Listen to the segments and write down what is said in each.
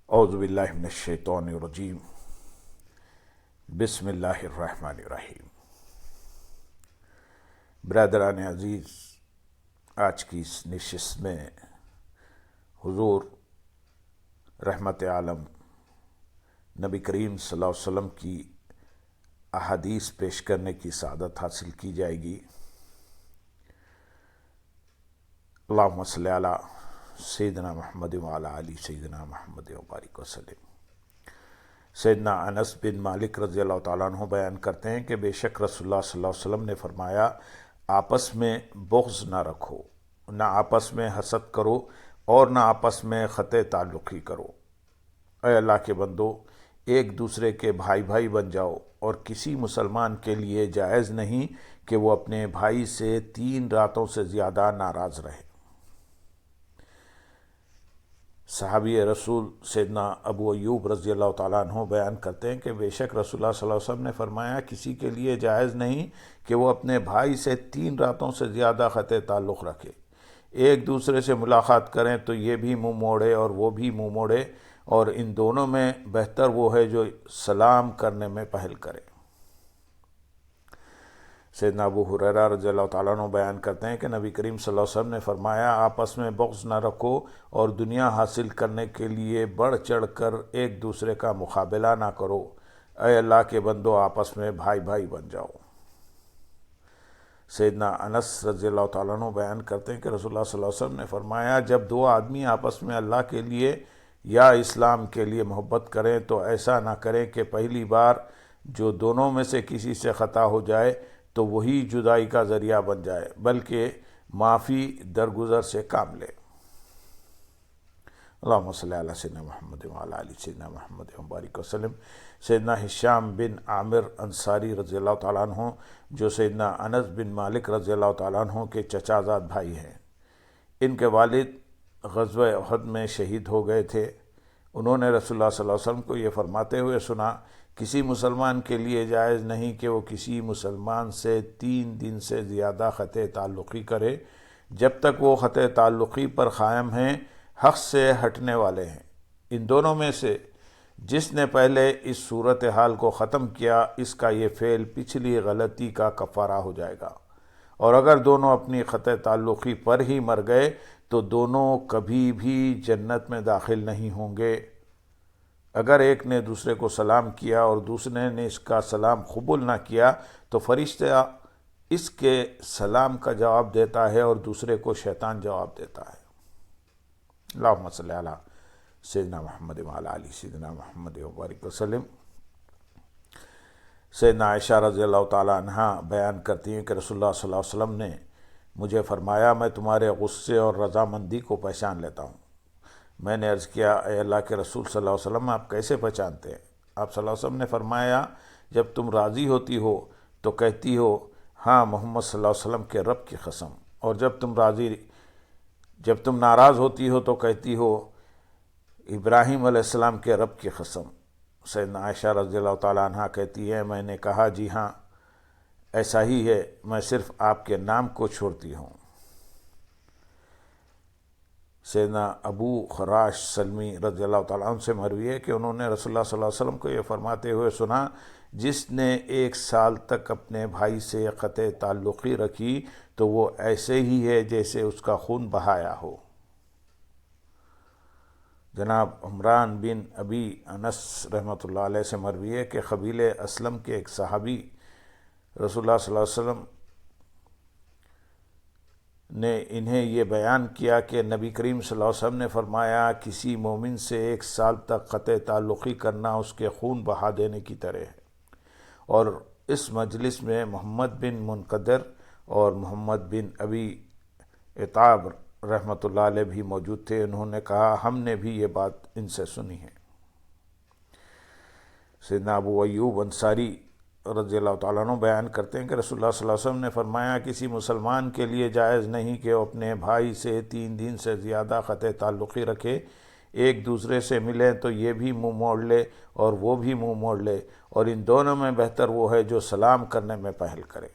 اعوذ باللہ من الشیطان الرجیم بسم اللہ الرحمن الرحیم۔ برادران عزیز، آج کی اس نشست میں حضور رحمت عالم نبی کریم صلی اللہ علیہ وسلم کی احادیث پیش کرنے کی سعادت حاصل کی جائے گی۔ اللہم صلی علی سیدنا محمد وعلی آل سیدنا محمد وبارک وسلم۔ سیدنا انس بن مالک رضی اللہ تعالیٰ عنہ بیان کرتے ہیں کہ بے شک رسول اللہ صلی اللہ علیہ وسلم نے فرمایا، آپس میں بغض نہ رکھو، نہ آپس میں حسد کرو اور نہ آپس میں قطع تعلقی کرو۔ اے اللہ کے بندو، ایک دوسرے کے بھائی بھائی بن جاؤ، اور کسی مسلمان کے لیے جائز نہیں کہ وہ اپنے بھائی سے 3 راتوں سے زیادہ ناراض رہے۔ صحابی رسول سیدنا ابو ایوب رضی اللہ تعالیٰ عنہ بیان کرتے ہیں کہ بے شک رسول اللہ صلی اللہ علیہ وسلم نے فرمایا، کسی کے لیے جائز نہیں کہ وہ اپنے بھائی سے 3 راتوں سے زیادہ قطع تعلق رکھے۔ ایک دوسرے سے ملاقات کریں تو یہ بھی منہ موڑے اور وہ بھی منہ موڑے، اور ان دونوں میں بہتر وہ ہے جو سلام کرنے میں پہل کرے۔ سیدنا ابو ہریرہ رضی اللہ تعالیٰ عنہ بیان کرتے ہیں کہ نبی کریم صلی اللہ علیہ وسلم نے فرمایا، آپس میں بغض نہ رکھو اور دنیا حاصل کرنے کے لیے بڑھ چڑھ کر ایک دوسرے کا مقابلہ نہ کرو۔ اے اللہ کے بندو، آپس میں بھائی بھائی بن جاؤ۔ سیدنا انس رضی اللہ تعالیٰ عنہ بیان کرتے ہیں کہ رسول اللہ صلی اللہ علیہ وسلم نے فرمایا، جب 2 آدمی آپس میں اللہ کے لیے یا اسلام کے لیے محبت کریں تو ایسا نہ کریں کہ پہلی بار جو دونوں میں سے کسی سے خطا ہو جائے تو وہی جدائی کا ذریعہ بن جائے، بلکہ معافی درگزر سے کام لے۔ اللہم صلی علی سیدنا محمد وعلی آل سیدنا محمد وبارک وسلم۔ سیدنا ہشام بن عامر انصاری رضی اللہ تعالیٰ عنہ، جو سیدنا انس بن مالک رضی اللہ تعالیٰ عنہ کے چچا زاد بھائی ہیں، ان کے والد غزوہ احد میں شہید ہو گئے تھے۔ انہوں نے رسول اللہ صلی اللہ علیہ وسلم کو یہ فرماتے ہوئے سنا، کسی مسلمان کے لیے جائز نہیں کہ وہ کسی مسلمان سے 3 دن سے زیادہ قطع تعلقی کرے، جب تک وہ قطع تعلقی پر قائم ہیں، حق سے ہٹنے والے ہیں۔ ان دونوں میں سے جس نے پہلے اس صورتحال کو ختم کیا، اس کا یہ فعل پچھلی غلطی کا کفارہ ہو جائے گا، اور اگر دونوں اپنی قطع تعلقی پر ہی مر گئے تو دونوں کبھی بھی جنت میں داخل نہیں ہوں گے۔ اگر ایک نے دوسرے کو سلام کیا اور دوسرے نے اس کا سلام قبول نہ کیا تو فرشتہ اس کے سلام کا جواب دیتا ہے اور دوسرے کو شیطان جواب دیتا ہے۔ اللہم صلی علی سیدنا محمد وعلی آل سیدنا محمد وبارک وسلم۔ سیدنا عائشہ رضی اللہ تعالیٰ عنہ بیان کرتی ہیں کہ رسول اللہ صلی اللہ علیہ وسلم نے مجھے فرمایا، میں تمہارے غصے اور رضامندی کو پہچان لیتا ہوں۔ میں نے عرض کیا، اے اللہ کے رسول صلی اللہ علیہ وسلم، آپ کیسے پہچانتے ہیں؟ آپ صلی اللہ علیہ وسلم نے فرمایا، جب تم راضی ہوتی ہو تو کہتی ہو، ہاں محمد صلی اللہ علیہ وسلم کے رب کی قسم، اور جب تم ناراض ہوتی ہو تو کہتی ہو، ابراہیم علیہ السلام کے رب کی قسم۔ سیدنا عائشہ رضی اللہ تعالیٰ عنہ کہتی ہے، میں نے کہا، جی ہاں ایسا ہی ہے، میں صرف آپ کے نام کو چھوڑتی ہوں۔ سیدنا ابو خراش سلمی رضی اللہ تعالیٰ عنہ سے مروی ہے کہ انہوں نے رسول اللہ صلی اللہ علیہ وسلم کو یہ فرماتے ہوئے سنا، جس نے 1 سال تک اپنے بھائی سے قطع تعلقی رکھی تو وہ ایسے ہی ہے جیسے اس کا خون بہایا ہو۔ جناب عمران بن ابی انس رحمۃ اللہ علیہ سے مروی ہے کہ قبیلہ اسلم کے ایک صحابی رسول اللہ صلی اللہ علیہ وسلم نے انہیں یہ بیان کیا کہ نبی کریم صلی اللہ علیہ وسلم نے فرمایا، کسی مومن سے 1 سال تک قطع تعلقی کرنا اس کے خون بہا دینے کی طرح ہے۔ اور اس مجلس میں محمد بن منقدر اور محمد بن ابی عتاب رحمۃ اللہ علیہ بھی موجود تھے۔ انہوں نے کہا، ہم نے بھی یہ بات ان سے سنی ہے۔ سیدنا ابو ایوب انصاری رضی اللہ تعالیٰ عنہ بیان کرتے ہیں کہ رسول اللہ صلی اللہ علیہ وسلم نے فرمایا، کسی مسلمان کے لیے جائز نہیں کہ وہ اپنے بھائی سے 3 دن سے زیادہ قطع تعلقی رکھے۔ ایک دوسرے سے ملیں تو یہ بھی منہ موڑ لے اور وہ بھی منہ موڑ لے، اور ان دونوں میں بہتر وہ ہے جو سلام کرنے میں پہل کرے۔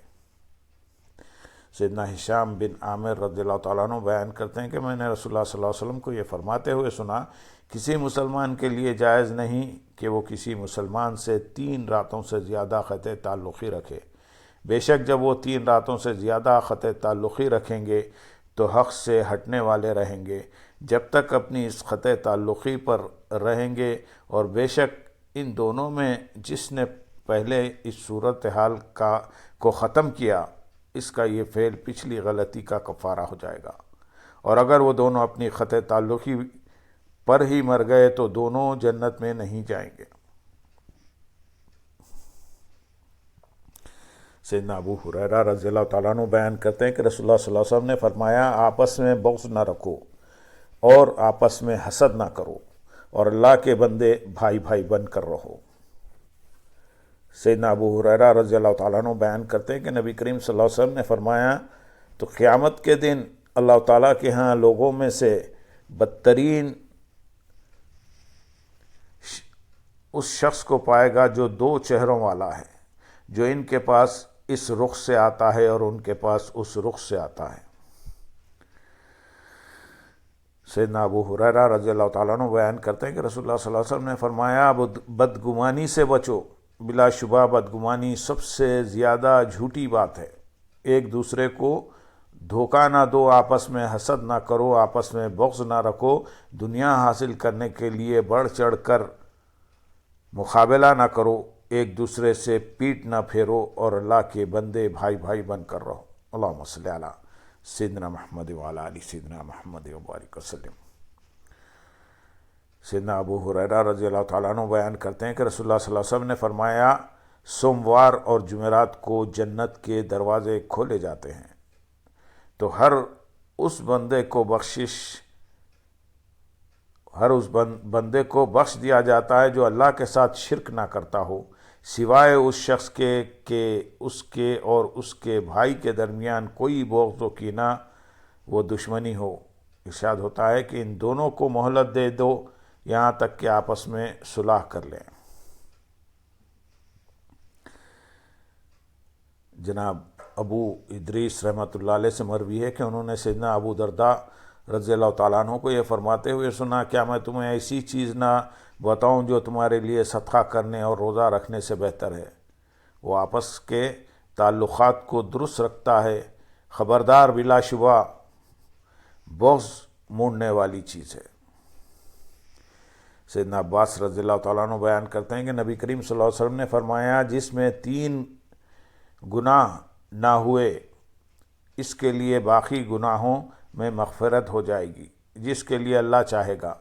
سیدنا ہشام بن عامر رضی اللہ تعالیٰ عنہ بیان کرتے ہیں کہ میں نے رسول اللہ صلی اللہ علیہ وسلم کو یہ فرماتے ہوئے سنا، کسی مسلمان کے لیے جائز نہیں کہ وہ کسی مسلمان سے 3 راتوں سے زیادہ قطع تعلقی رکھے۔ بے شک جب وہ 3 راتوں سے زیادہ قطع تعلقی رکھیں گے تو حق سے ہٹنے والے رہیں گے جب تک اپنی اس قطع تعلقی پر رہیں گے، اور بے شک ان دونوں میں جس نے پہلے اس صورتحال کو ختم کیا، اس کا یہ فعل پچھلی غلطی کا کفارہ ہو جائے گا، اور اگر وہ دونوں اپنی قطع تعلقی پر ہی مر گئے تو دونوں جنت میں نہیں جائیں گے۔ سیدنا ابو ہریرہ رضی اللہ تعالیٰ عنہ بیان کرتے ہیں کہ رسول اللہ صلی اللہ علیہ وسلم نے فرمایا، آپس میں بغض نہ رکھو اور آپس میں حسد نہ کرو، اور اللہ کے بندے بھائی بھائی بن کر رہو۔ سیدنا ابو ہریرہ رضی اللہ تعالیٰ عنہ بیان کرتے ہیں کہ نبی کریم صلی اللہ علیہ وسلم نے فرمایا، تو قیامت کے دن اللہ تعالیٰ کے ہاں لوگوں میں سے بدترین اس شخص کو پائے گا جو 2 چہروں والا ہے، جو ان کے پاس اس رخ سے آتا ہے اور ان کے پاس اس رخ سے آتا ہے۔ سیدنا ابو ہریرہ رضی اللہ تعالیٰ عنہ بیان کرتے ہیں کہ رسول اللہ صلی اللہ علیہ وسلم نے فرمایا، بدگمانی سے بچو، بلا شبہ بدگمانی سب سے زیادہ جھوٹی بات ہے۔ ایک دوسرے کو دھوکہ نہ دو، آپس میں حسد نہ کرو، آپس میں بغض نہ رکھو، دنیا حاصل کرنے کے لیے بڑھ چڑھ کر مقابلہ نہ کرو، ایک دوسرے سے پیٹ نہ پھیرو، اور اللہ کے بندے بھائی بھائی بن کر رہو۔ اللہم صلی علی سیدنا محمد وعلی آل سیدنا محمد وبارک وسلم۔ سیدنا ابو ہریرہ رضی اللہ تعالیٰ عنہ بیان کرتے ہیں کہ رسول اللہ صلی اللہ علیہ وسلم نے فرمایا، سوموار اور جمعرات کو جنت کے دروازے کھولے جاتے ہیں تو ہر اس بندے کو بخش دیا جاتا ہے جو اللہ کے ساتھ شرک نہ کرتا ہو، سوائے اس شخص کے کہ اس کے اور اس کے بھائی کے درمیان کوئی بغض و کینہ و دشمنی ہو۔ ارشاد ہوتا ہے کہ ان دونوں کو مہلت دے دو یہاں تک کہ آپس میں صلح کر لیں۔ جناب ابو ادریس رحمۃ اللہ علیہ سے مروی ہے کہ انہوں نے سیدنا ابو درداء رضی اللہ تعالیٰ عنہ کو یہ فرماتے ہوئے سنا، کیا میں تمہیں ایسی چیز نہ بتاؤں جو تمہارے لیے صدقہ کرنے اور روزہ رکھنے سے بہتر ہے؟ وہ آپس کے تعلقات کو درست رکھتا ہے، خبردار بلا شبہ بغض موڑنے والی چیز ہے۔ سیدنا عباس رضی اللہ تعالیٰ عنہ بیان کرتے ہیں کہ نبی کریم صلی اللہ علیہ وسلم نے فرمایا، جس میں 3 گناہ نہ ہوئے اس کے لیے باقی گناہوں میں مغفرت ہو جائے گی۔ جس کے لیے اللہ چاہے گا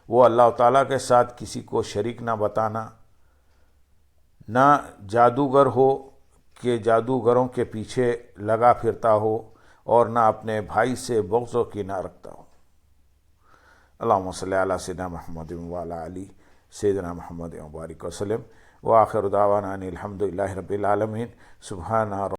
وہ اللہ تعالیٰ کے ساتھ کسی کو شریک نہ بتانا، نہ جادوگر ہو کہ جادوگروں کے پیچھے لگا پھرتا ہو، اور نہ اپنے بھائی سے بغض و کینہ رکھتا ہو۔ اللہم صلی علی سیدنا محمد وعلی آل سیدنا محمد وبارک وسلم، وآخر دعوانا ان الحمد للہ رب العالمین۔ سبحان